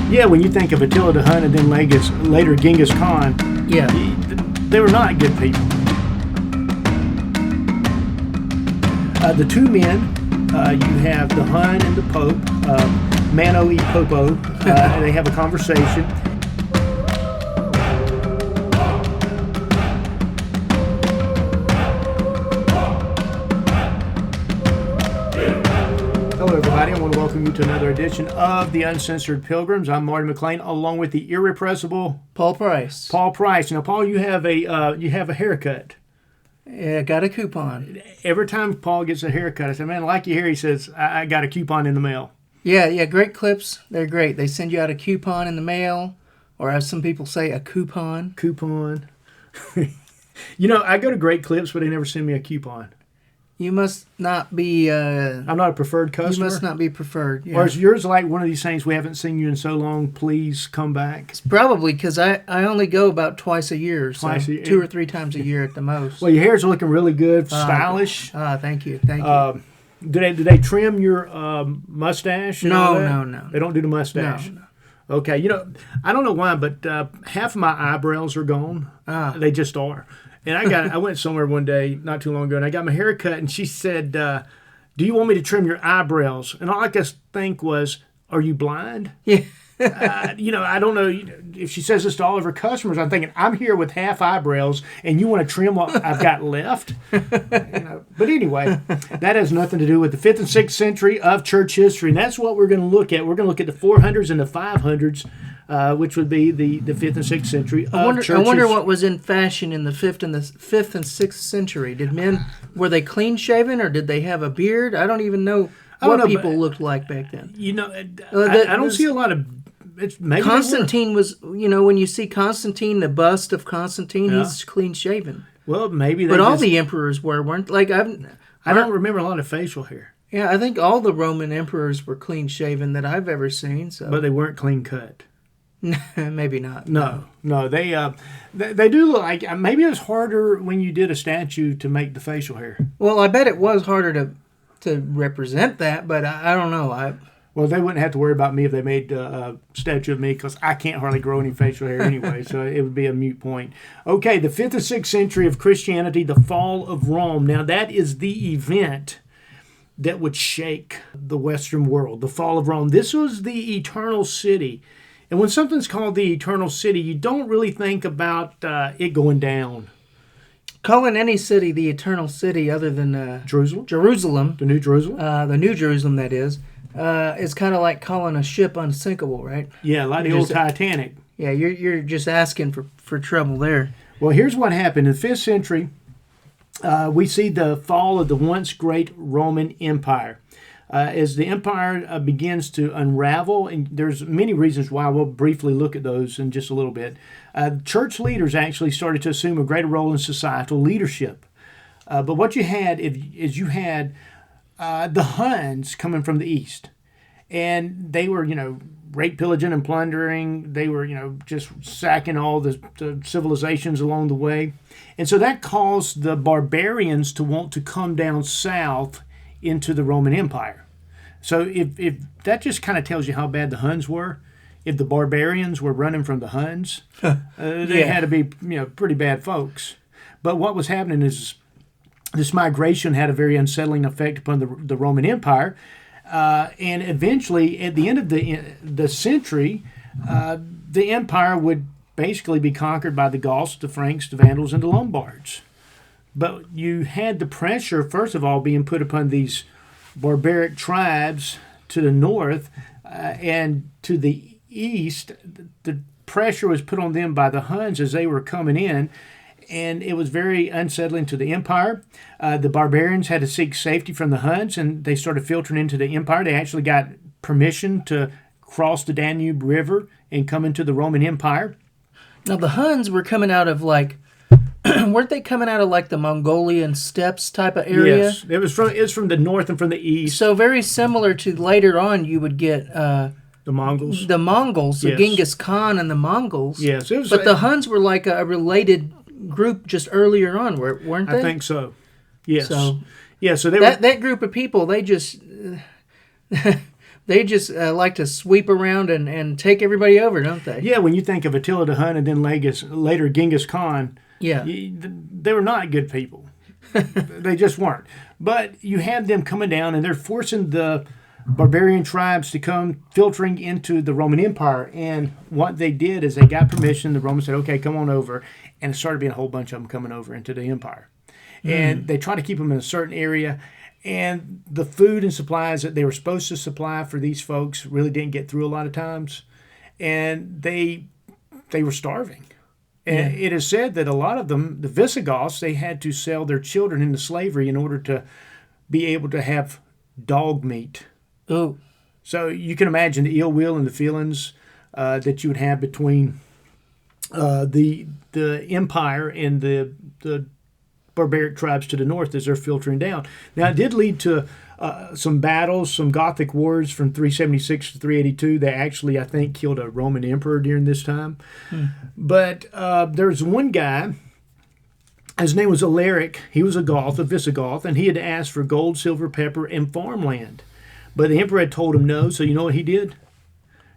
Yeah, when you think of Attila the Hun and then later Genghis Khan, Yeah. they were not good people. The two men, you have the Hun and the Pope, Mano e Popo, they have a conversation. Hello everybody, I want to welcome you to another edition of the Uncensored Pilgrims. I'm Marty McLain, along with the irrepressible Paul Price. Paul Price. Now, Paul, you have a haircut. Yeah, got a coupon. Every time Paul gets a haircut, I say, man, I like your hair. He says, I got a coupon in the mail. Yeah, great clips. They're great. They send you out a coupon in the mail, or as some people say, a coupon. Coupon. You know, I go to Great Clips, but they never send me a coupon. You must not be... I'm not a preferred customer. You must not be preferred. Yeah. Or is yours like one of these things, we haven't seen you in so long, please come back? It's probably because I only go about twice a year. Twice a year. 2 or 3 times a year at the most. Well, your hair's looking really good, stylish. Thank you. Do Do they trim your mustache? And all that? No. They don't do the mustache? No. Okay, you know, I don't know why, but half of my eyebrows are gone. They just are. And I went somewhere one day not too long ago, and I got my hair cut, and she said, do you want me to trim your eyebrows? And all I could think was, are you blind? Yeah. You know, I don't know if she says this to all of her customers. I'm thinking, I'm here with half eyebrows, and you want to trim what I've got left? You know, but anyway, that has nothing to do with the 5th and 6th century of church history, and that's what we're going to look at. We're going to look at the 400s and the 500s, which would be the 5th and 6th century of church history. I wonder what was in fashion in the 5th and 6th century. Did men, were they clean shaven, or did they have a beard? I don't even know what people looked like back then. You know, I don't see a lot of... Maybe Constantine was, you know, when you see Constantine, the bust of Constantine, he's clean shaven. Well, maybe but all the emperors weren't. Like I don't remember a lot of facial hair. Yeah, I think all the Roman emperors were clean shaven that I've ever seen. So, but they weren't clean cut. Maybe not. No, they do look like, maybe it was harder when you did a statue to make the facial hair. Well, I bet it was harder to represent that, but I don't know. Well, they wouldn't have to worry about me if they made a statue of me, because I can't hardly grow any facial hair anyway, so it would be a moot point. Okay, the 5th and 6th century of Christianity, the fall of Rome. Now, that is the event that would shake the Western world, the fall of Rome. This was the eternal city. And when something's called the eternal city, you don't really think about it going down. Calling any city the eternal city other than Jerusalem, the New Jerusalem, that is kind of like calling a ship unsinkable, right? Yeah, like the old Titanic. Yeah, you're just asking for trouble there. Well, here's what happened. In the 5th century, we see the fall of the once great Roman Empire. As the empire begins to unravel, and there's many reasons why, we'll briefly look at those in just a little bit. Church leaders actually started to assume a greater role in societal leadership. But what you had is you had the Huns coming from the east, and they were, rape, pillaging, and plundering. They were, just sacking all the civilizations along the way. And so that caused the barbarians to want to come down south into the Roman Empire. So if that just kind of tells you how bad the Huns were. If the barbarians were running from the Huns, they had to be, pretty bad folks. But what was happening is this migration had a very unsettling effect upon the Roman Empire. And eventually, at the end of the century, the empire would basically be conquered by the Goths, the Franks, the Vandals, and the Lombards. But you had the pressure, first of all, being put upon these barbaric tribes to the north and to the east. The pressure was put on them by the Huns as they were coming in, and it was very unsettling to the empire. The barbarians had to seek safety from the Huns, and they started filtering into the empire. They actually got permission to cross the Danube River and come into the Roman Empire. Now, the Huns were coming out of, weren't they coming out of, the Mongolian steppes type of area? Yes, it's from the north and from the east. So very similar to later on you would get... the Mongols? The Mongols, yes. Genghis Khan and the Mongols. Yes. But the Huns were like a related group just earlier on, weren't they? I think so. Yes. So they that group of people, they just... They just like to sweep around and take everybody over, don't they? Yeah, when you think of Attila the Hun and then later Genghis Khan, Yeah. They were not good people. They just weren't. But you have them coming down, and they're forcing the barbarian tribes to come filtering into the Roman Empire. And what they did is they got permission. The Romans said, okay, come on over. And it started being a whole bunch of them coming over into the empire. And they try to keep them in a certain area. And the food and supplies that they were supposed to supply for these folks really didn't get through a lot of times. And they were starving. And it is said that a lot of them, the Visigoths, they had to sell their children into slavery in order to be able to have dog meat. Oh. So you can imagine the ill will and the feelings that you would have between the empire and the barbaric tribes to the north as they're filtering down. Now, it did lead to some battles, some Gothic wars from 376 to 382. They actually, I think, killed a Roman emperor during this time. But there's one guy, his name was Alaric. He was a Goth, a Visigoth, and he had asked for gold, silver, pepper, and farmland. But the emperor had told him no, so you know what he did?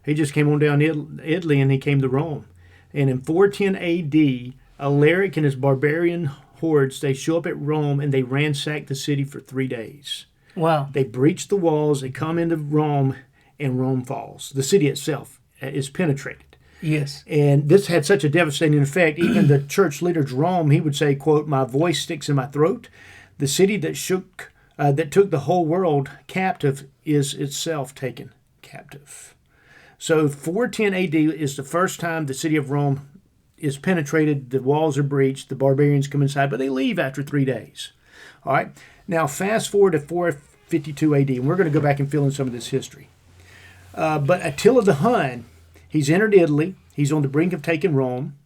He just came on down Italy and he came to Rome. And in 410 A.D., Alaric and his barbarian hordes, they show up at Rome and they ransack the city for 3 days. Wow. They breach the walls, they come into Rome, and Rome falls. The city itself is penetrated. Yes. And this had such a devastating effect. Even the church leader Jerome, he would say, quote, "My voice sticks in my throat. The city that took the whole world captive is itself taken captive." So 410 AD is the first time the city of Rome is penetrated, the walls are breached, the barbarians come inside, but they leave after 3 days. All right. Now, fast forward to 452 AD, and we're going to go back and fill in some of this history. But Attila the Hun, he's entered Italy. He's on the brink of taking Rome.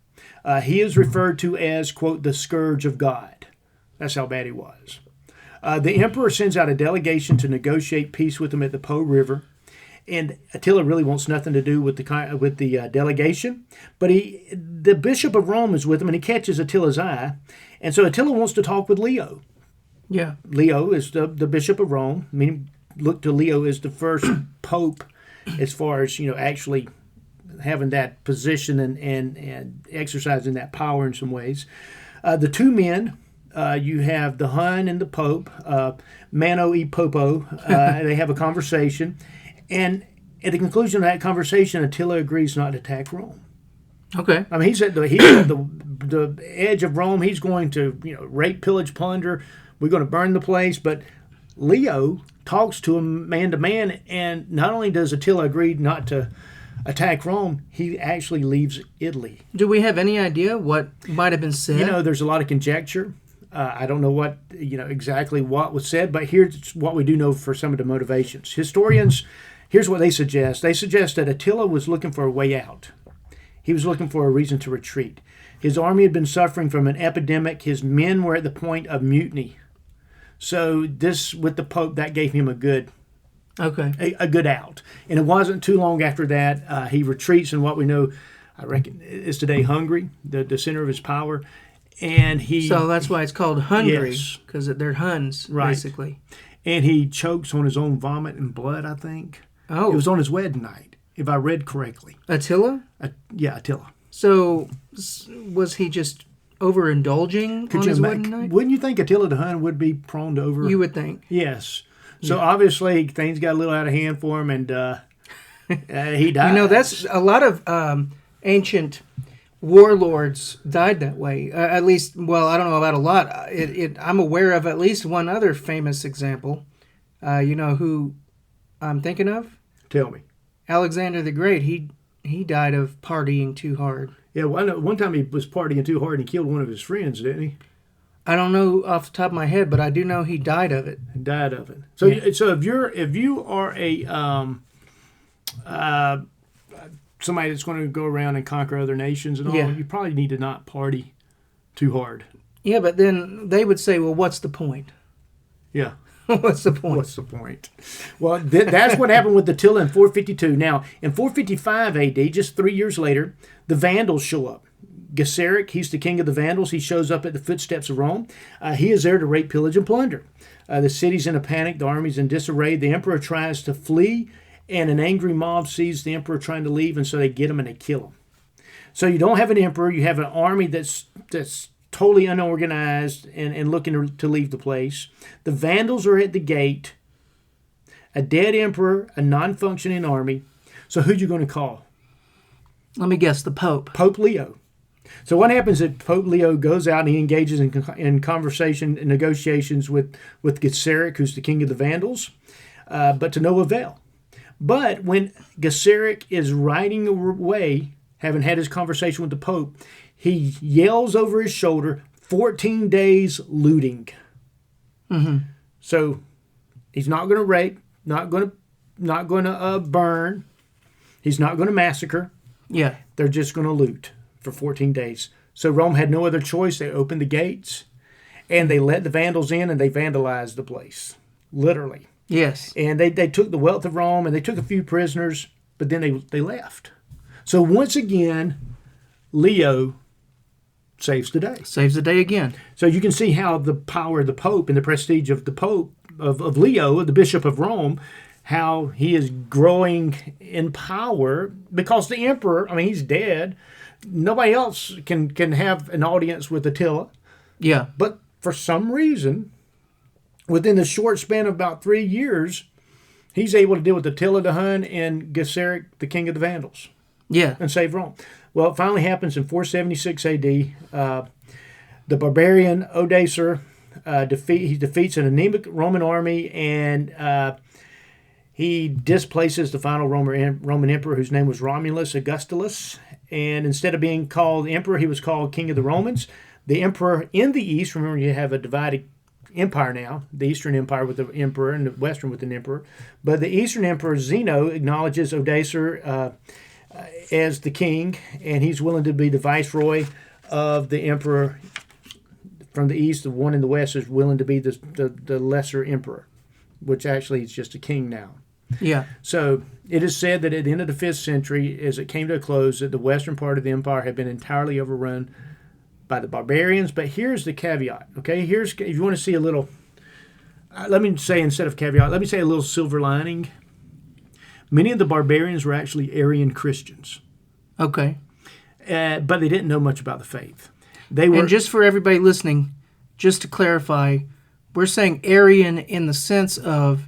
He is referred to as, quote, the scourge of God. That's how bad he was. The emperor sends out a delegation to negotiate peace with him at the Po River. And Attila really wants nothing to do with the delegation, but the bishop of Rome is with him, and he catches Attila's eye, and so Attila wants to talk with Leo. Yeah, Leo is the bishop of Rome. I mean, look to Leo as the first pope, as far as actually having that position and exercising that power in some ways. The two men. You have the Hun and the Pope, mano e popo. They have a conversation. And at the conclusion of that conversation, Attila agrees not to attack Rome. Okay. I mean, he's at the edge of Rome. He's going to rape, pillage, plunder. We're going to burn the place. But Leo talks to him man to man, and not only does Attila agree not to attack Rome, he actually leaves Italy. Do we have any idea what might have been said? There's a lot of conjecture. I don't know what exactly what was said, but here's what we do know for some of the motivations. Historians, here's what they suggest. They suggest that Attila was looking for a way out. He was looking for a reason to retreat. His army had been suffering from an epidemic. His men were at the point of mutiny. So this, with the Pope, that gave him a good out. And it wasn't too long after that he retreats in what we know, I reckon, is today Hungary, the center of his power. And so that's why it's called Hungary, yes, because they're Huns, right, basically. And he chokes on his own vomit and blood, I think. Oh. It was on his wedding night, if I read correctly. Attila? Yeah, Attila. So was he just overindulging on his wedding night? Wouldn't you think Attila the Hun would be prone to over... You would think. Yes. So obviously things got a little out of hand for him, and he died. That's a lot of ancient warlords died that way. At least, well, I don't know about a lot. I'm aware of at least one other famous example. You know who I'm thinking of? Tell me. Alexander the Great. He died of partying too hard. Yeah, well, one time he was partying too hard and he killed one of his friends, didn't he? I don't know off the top of my head, but I do know he died of it. So, so if you are somebody that's going to go around and conquer other nations and all, you probably need to not party too hard. Yeah, but then they would say, well, what's the point? Yeah. What's the point? What's the point? Well, that's what happened with Attila in 452. Now, in 455 A.D., just 3 years later, the Vandals show up. Gesseric, he's the king of the Vandals. He shows up at the footsteps of Rome. He is there to rape, pillage, and plunder. The city's in a panic. The army's in disarray. The emperor tries to flee and an angry mob sees the emperor trying to leave, and so they get him and they kill him. So you don't have an emperor, you have an army that's totally unorganized and looking to leave the place. The Vandals are at the gate, a dead emperor, a non-functioning army. So who you going to call? Let me guess, the Pope. Pope Leo. So what happens is Pope Leo goes out and he engages in conversation and negotiations with Gesseric, who's the king of the Vandals, but to no avail. But when Gesseric is riding away, having had his conversation with the Pope, he yells over his shoulder, 14 days looting. Mm-hmm. So he's not going to rape, not going to burn. He's not going to massacre. Yeah. They're just going to loot for 14 days. So Rome had no other choice. They opened the gates, and they let the Vandals in, and they vandalized the place, literally. Yes. And they took the wealth of Rome, and they took a few prisoners, but then they left. So once again, Leo saves the day. Saves the day again. So you can see how the power of the Pope and the prestige of the Pope, of Leo, the Bishop of Rome, how he is growing in power because the emperor, I mean, he's dead. Nobody else can have an audience with Attila. Yeah. But for some reason, within the short span of about 3 years, he's able to deal with Attila the Hun and Gesseric, the king of the Vandals. Yeah. And save Rome. Well, it finally happens in 476 A.D. The barbarian Odoacer defeats an anemic Roman army, and he displaces the final Roman emperor, whose name was Romulus Augustulus. And instead of being called emperor, he was called king of the Romans. The emperor in the east, remember you have a divided empire now, the Eastern Empire with the emperor and the Western with an emperor. But the Eastern emperor, Zeno, acknowledges Odoacer as the king, and he's willing to be the viceroy of the emperor from the east. The one in the west is willing to be the lesser emperor, which actually is just a king now. Yeah. So it is said that at the end of the 5th century, as it came to a close, that the western part of the empire had been entirely overrun by the barbarians. But here's the caveat, okay? If you want to see a little, let me say instead of caveat, let me say a little silver lining. Many of the barbarians were actually Arian Christians. Okay. But they didn't know much about the faith. They were, and just for everybody listening, just to clarify, we're saying Arian in the sense of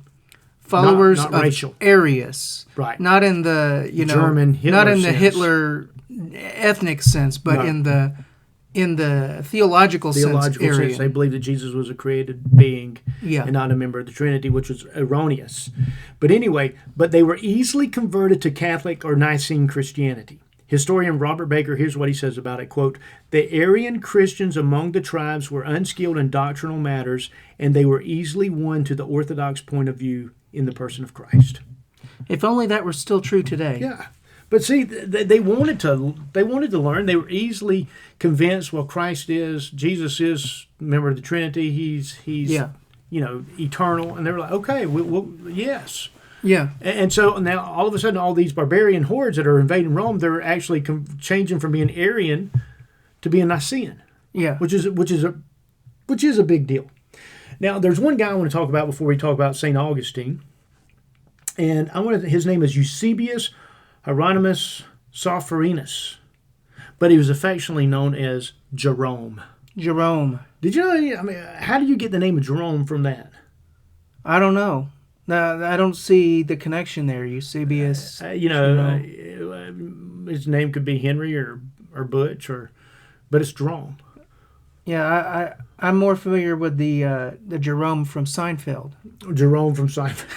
followers not of racial. Arius, right? Not in the German Hitler not in the sense. Hitler ethnic sense, but No. in the theological sense. Arian. They believed that Jesus was a created being, Yeah. and not a member of the Trinity, which was erroneous. But anyway, they were easily converted to Catholic or Nicene Christianity. Historian Robert Baker, here's what he says about it, quote, "The Arian Christians among the tribes were unskilled in doctrinal matters, and they were easily won to the Orthodox point of view in the person of Christ." If only that were still true today. Yeah. But see, they wanted to learn. They were easily convinced, well, Jesus is a member of the Trinity. He's Yeah. eternal. And they were like, okay, we'll yes. Yeah. And so now all of a sudden, all these barbarian hordes that are invading Rome, they're actually changing from being Arian to being Nicene. Yeah. Which is a big deal. Now, there's one guy I want to talk about before we talk about St. Augustine, and his name is Eusebius Hieronymus Sophroninus, but he was affectionately known as Jerome. Jerome. Did you know? I mean, how do you get the name of Jerome from that? I don't know. No, I don't see the connection there. Eusebius. His name could be Henry or Butch, but it's Jerome. Yeah, I'm more familiar with the Jerome from Seinfeld. Jerome from Seinfeld.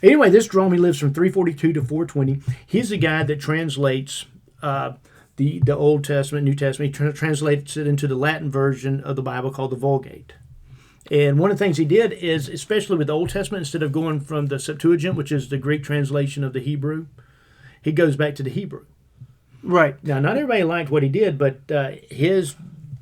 Anyway, this Jerome, he lives from 342 to 420. He's the guy that translates the Old Testament, New Testament. He translates it into the Latin version of the Bible called the Vulgate. And one of the things he did is, especially with the Old Testament, instead of going from the Septuagint, which is the Greek translation of the Hebrew, he goes back to the Hebrew. Right. Now, not everybody liked what he did, but his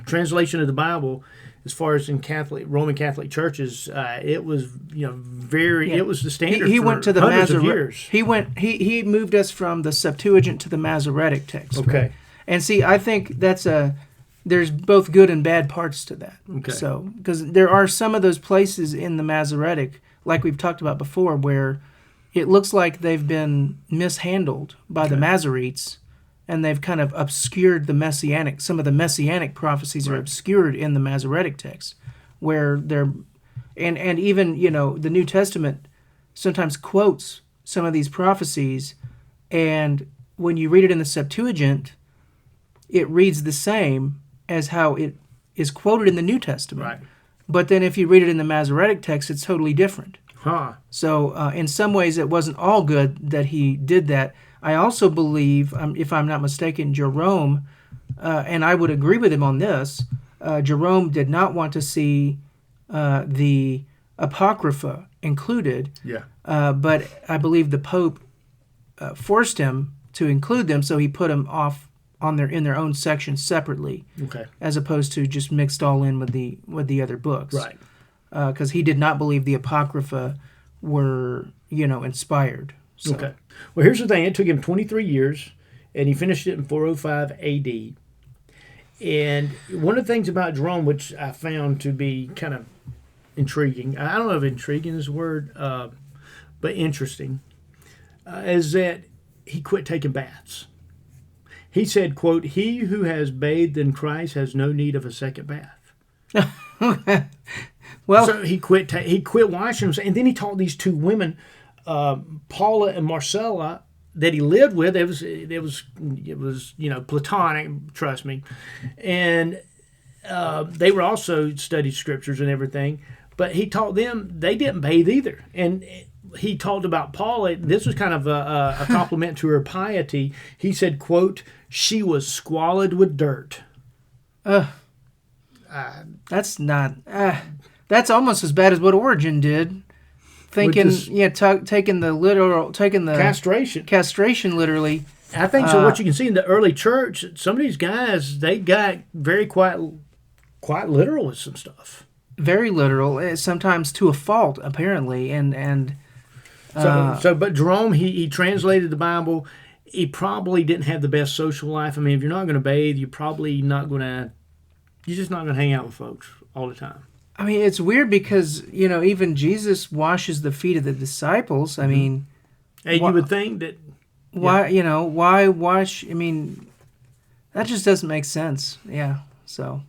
translation of the Bible, as far as in Roman Catholic churches, it was it was the standard. He for went to the hundreds of years. He moved us from the Septuagint to the Masoretic text. Okay. Right? And see, I think there's both good and bad parts to that. Okay. So, because there are some of those places in the Masoretic, like we've talked about before, where it looks like they've been mishandled by the Masoretes, and they've kind of obscured some of the messianic prophecies are obscured in the Masoretic text, where they're, and even, the New Testament sometimes quotes some of these prophecies, and when you read it in the Septuagint, it reads the same as how it is quoted in the New Testament. Right. But then if you read it in the Masoretic text, it's totally different. Huh. So in some ways, it wasn't all good that he did that. I also believe, if I'm not mistaken, Jerome, and I would agree with him on this, Jerome did not want to see the Apocrypha included. Yeah. But I believe the Pope forced him to include them, so he put them off in their own section separately. Okay. As opposed to just mixed all in with the other books. Right. Because he did not believe the Apocrypha were, inspired. So. Okay. Well, here's the thing. It took him 23 years, and he finished it in 405 A.D. And one of the things about Jerome, which I found to be kind of intriguing, I don't know if intriguing is the word, but interesting, is that he quit taking baths. He said, quote, "He who has bathed in Christ has no need of a second bath." Well, so he quit washing himself, and then he taught these two women, Paula and Marcella, that he lived with. It was platonic, trust me, and they were also studied scriptures and everything. But he taught them they didn't bathe either, and he talked about Paula. This was kind of a compliment to her piety. He said, quote, "She was squalid with dirt." That's not. That's almost as bad as what Origen did. Taking the castration literally. I think so. What you can see in the early church, some of these guys, they got very quite literal with some stuff. Very literal, sometimes to a fault, apparently, but Jerome, he translated the Bible. He probably didn't have the best social life. I mean, if you're not going to bathe, you're just not going to hang out with folks all the time. I mean, it's weird because, even Jesus washes the feet of the disciples. I mean... And you would think that... Why, why wash... I mean, that just doesn't make sense. Yeah, so...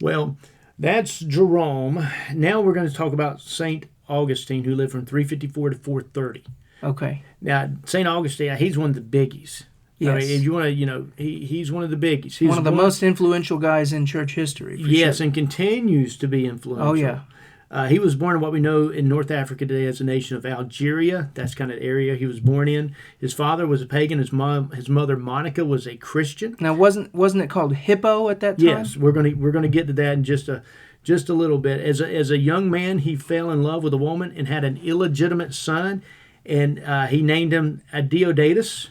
Well, that's Jerome. Now we're going to talk about St. Augustine, who lived from 354 to 430. Okay. Now, St. Augustine, he's one of the biggies. Yes. I mean, if you want to, he's one of the biggies. He's one of the most influential guys in church history. Yes, sure. And continues to be influential. Oh, yeah. He was born in what we know in North Africa today as the nation of Algeria. That's kind of the area he was born in. His father was a pagan. His mother, Monica, was a Christian. Now, wasn't it called Hippo at that time? Yes, we're gonna get to that in just a little bit. As a young man, he fell in love with a woman and had an illegitimate son, and he named him Deodatus.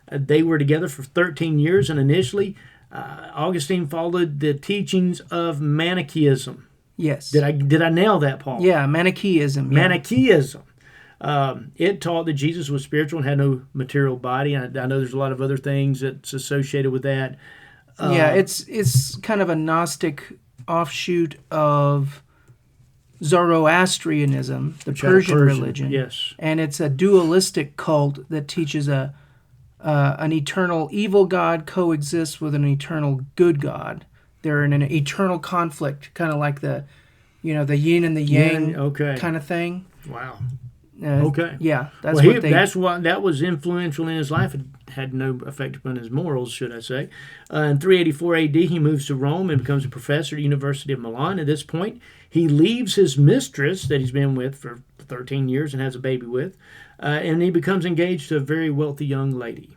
They were together for 13 years, and initially, Augustine followed the teachings of Manichaeism. Yes. Did I nail that, Paul? Yeah, Manichaeism. Yeah. Manichaeism. It taught that Jesus was spiritual and had no material body. I know there's a lot of other things that's associated with that. It's kind of a Gnostic offshoot of Zoroastrianism, the Persian religion. Yes. And it's a dualistic cult that teaches an eternal evil God coexists with an eternal good God. They're in an eternal conflict, kind of like the yin and the yang kind of thing. Wow. Okay. Yeah, that was influential in his life. It had no effect upon his morals, should I say. In 384 A.D., he moves to Rome and becomes a professor at the University of Milan. At this point, he leaves his mistress that he's been with for 13 years and has a baby with, and he becomes engaged to a very wealthy young lady.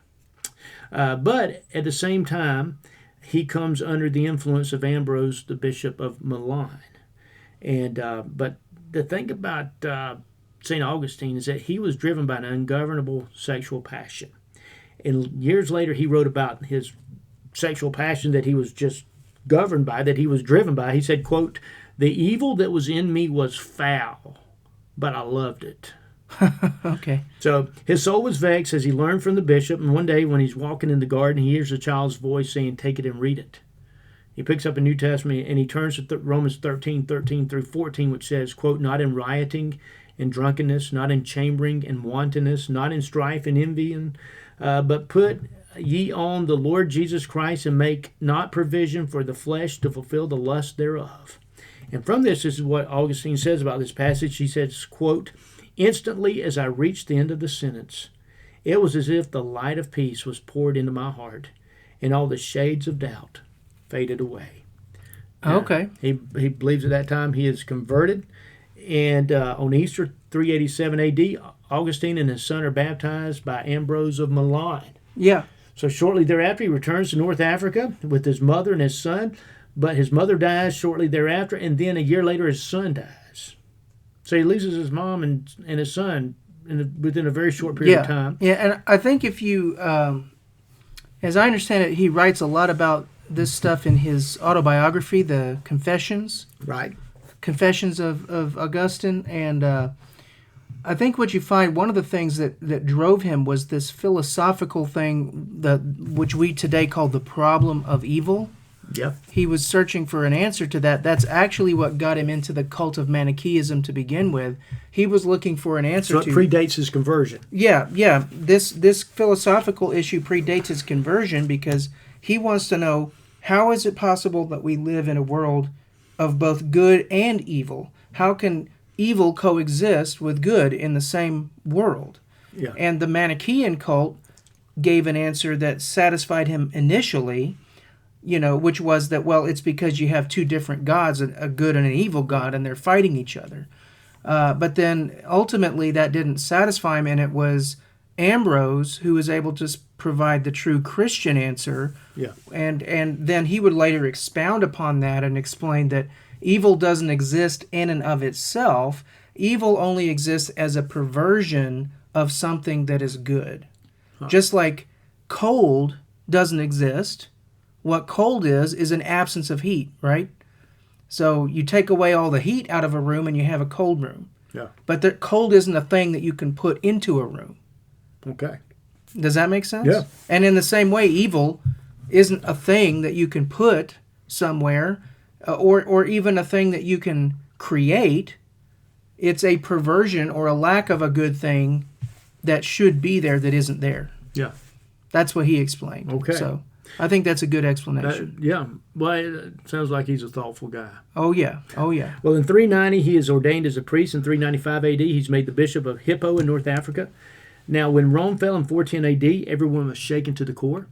But at the same time, he comes under the influence of Ambrose, the Bishop of Milan. And but the thing about St. Augustine is that he was driven by an ungovernable sexual passion. And years later, he wrote about his sexual passion that he was just governed by, that he was driven by. He said, quote, "The evil that was in me was foul, but I loved it." Okay. So his soul was vexed as he learned from the bishop, and one day when he's walking in the garden, he hears a child's voice saying, "Take it and read it." He picks up a New Testament and he turns to Romans 13 through 14, which says, quote, "Not in rioting and drunkenness, not in chambering and wantonness, not in strife and envying, but put ye on the Lord Jesus Christ, and make not provision for the flesh to fulfill the lust thereof. And from this is what Augustine says about this passage. He says, quote, instantly as I reached the end of the sentence, it was as if the light of peace was poured into my heart, and all the shades of doubt faded away. Okay. He believes at that time he is converted. And on Easter 387 A.D., Augustine and his son are baptized by Ambrose of Milan. Yeah. So shortly thereafter, he returns to North Africa with his mother and his son. But his mother dies shortly thereafter, and then a year later his son dies. So he loses his mom and his son within a very short period of time. Yeah, and I think if you, as I understand it, he writes a lot about this stuff in his autobiography, the Confessions. Right. Confessions of Augustine. And I think what you find, one of the things that drove him was this philosophical thing which we today call the problem of evil. Yep. He was searching for an answer to that. That's actually what got him into the cult of Manichaeism to begin with. He was looking for an answer So it predates his conversion. Yeah. This philosophical issue predates his conversion because he wants to know, how is it possible that we live in a world of both good and evil? How can evil coexist with good in the same world? Yeah. And the Manichaean cult gave an answer that satisfied him initially, which was that, well, it's because you have two different gods, a good and an evil god, and they're fighting each other. But then ultimately that didn't satisfy him, and it was Ambrose who was able to provide the true Christian answer. Yeah. And then he would later expound upon that and explain that evil doesn't exist in and of itself. Evil only exists as a perversion of something that is good. Huh. Just like cold doesn't exist. What cold is an absence of heat, right? So you take away all the heat out of a room and you have a cold room. Yeah. But the cold isn't a thing that you can put into a room. Okay. Does that make sense? Yeah. And in the same way, evil isn't a thing that you can put somewhere or even a thing that you can create. It's a perversion or a lack of a good thing that should be there that isn't there. Yeah. That's what he explained. Okay. So I think that's a good explanation. Yeah. Well, it sounds like he's a thoughtful guy. Oh, yeah. Well, in 390, he is ordained as a priest. In 395 A.D., he's made the bishop of Hippo in North Africa. Now, when Rome fell in 410 A.D., everyone was shaken to the core.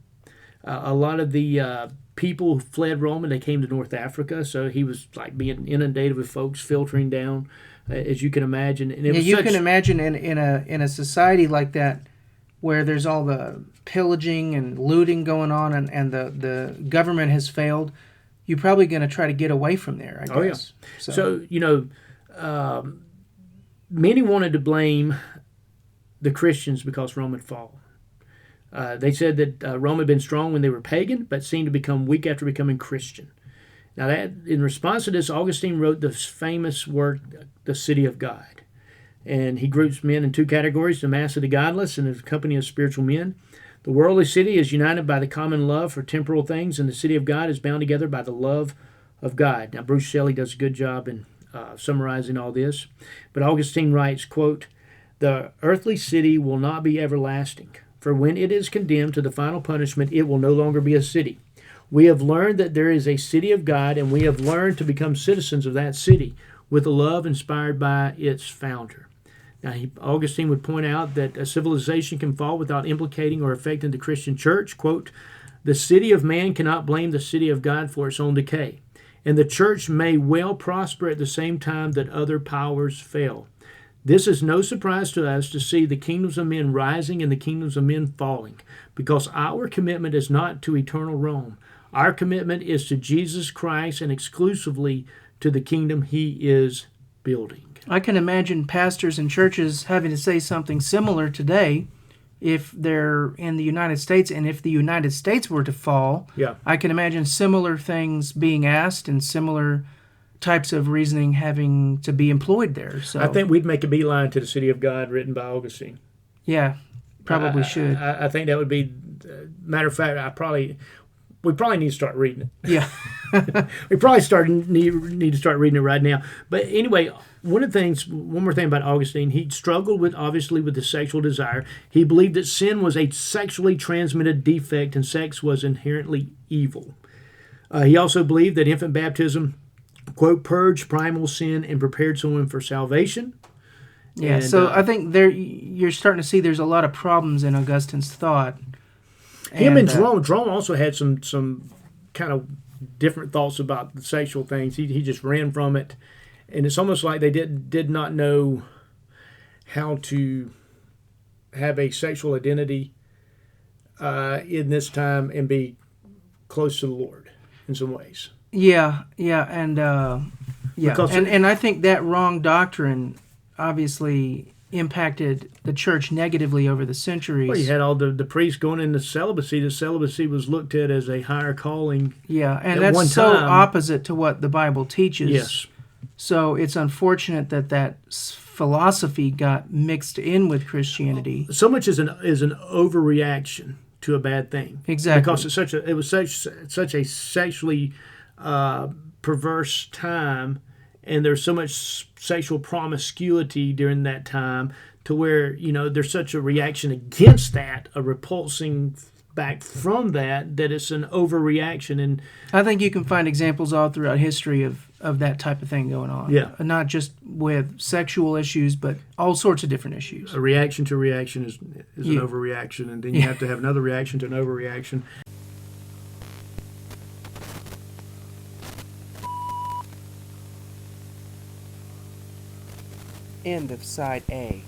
A lot of the people who fled Rome, and they came to North Africa, so he was like being inundated with folks filtering down, as you can imagine. And you can imagine in a society like that, where there's all the pillaging and looting going on, and the government has failed, you're probably going to try to get away from there, I guess. Oh, yeah. So many wanted to blame the Christians because Rome had fallen. They said that Rome had been strong when they were pagan, but seemed to become weak after becoming Christian. Now, that in response to this, Augustine wrote this famous work, The City of God. And he groups men in two categories, the mass of the godless and the company of spiritual men. The worldly city is united by the common love for temporal things, and the city of God is bound together by the love of God. Now, Bruce Shelley does a good job in summarizing all this. But Augustine writes, quote, the earthly city will not be everlasting, for when it is condemned to the final punishment, it will no longer be a city. We have learned that there is a city of God, and we have learned to become citizens of that city with the love inspired by its founder. Now, Augustine would point out that a civilization can fall without implicating or affecting the Christian church. Quote, the city of man cannot blame the city of God for its own decay, and the church may well prosper at the same time that other powers fail. This is no surprise to us to see the kingdoms of men rising and the kingdoms of men falling, because our commitment is not to eternal Rome. Our commitment is to Jesus Christ and exclusively to the kingdom he is building. I can imagine pastors and churches having to say something similar today if they're in the United States, and if the United States were to fall. Yeah. I can imagine similar things being asked and similar types of reasoning having to be employed there. So I think we'd make a beeline to the City of God written by Augustine. Yeah, probably should. I think that would be, matter of fact, we probably need to start reading it. Yeah. We probably need to start reading it right now. But anyway, one more thing about Augustine, he struggled obviously with the sexual desire. He believed that sin was a sexually transmitted defect and sex was inherently evil. He also believed that infant baptism, quote, purged primal sin and prepared someone for salvation. Yeah, And, so I think you're starting to see there's a lot of problems in Augustine's thought. Him and Jerome also had some kind of different thoughts about the sexual things. He just ran from it, and it's almost like they did not know how to have a sexual identity in this time and be close to the Lord in some ways. Yeah, and I think that wrong doctrine obviously impacted the church negatively over the centuries. Well, you had all the priests going into celibacy. The celibacy was looked at as a higher calling. Yeah, and that's so opposite to what the Bible teaches. Yes. So it's unfortunate that philosophy got mixed in with Christianity. So much is an overreaction to a bad thing. Exactly. Because it was such a sexually perverse time, and there's so much sexual promiscuity during that time to where, there's such a reaction against that, a repulsing back from that it's an overreaction. And I think you can find examples all throughout history of that type of thing going on. Yeah. Not just with sexual issues, but all sorts of different issues. A reaction to reaction is an overreaction, and then you have to have another reaction to an overreaction. End of Side A.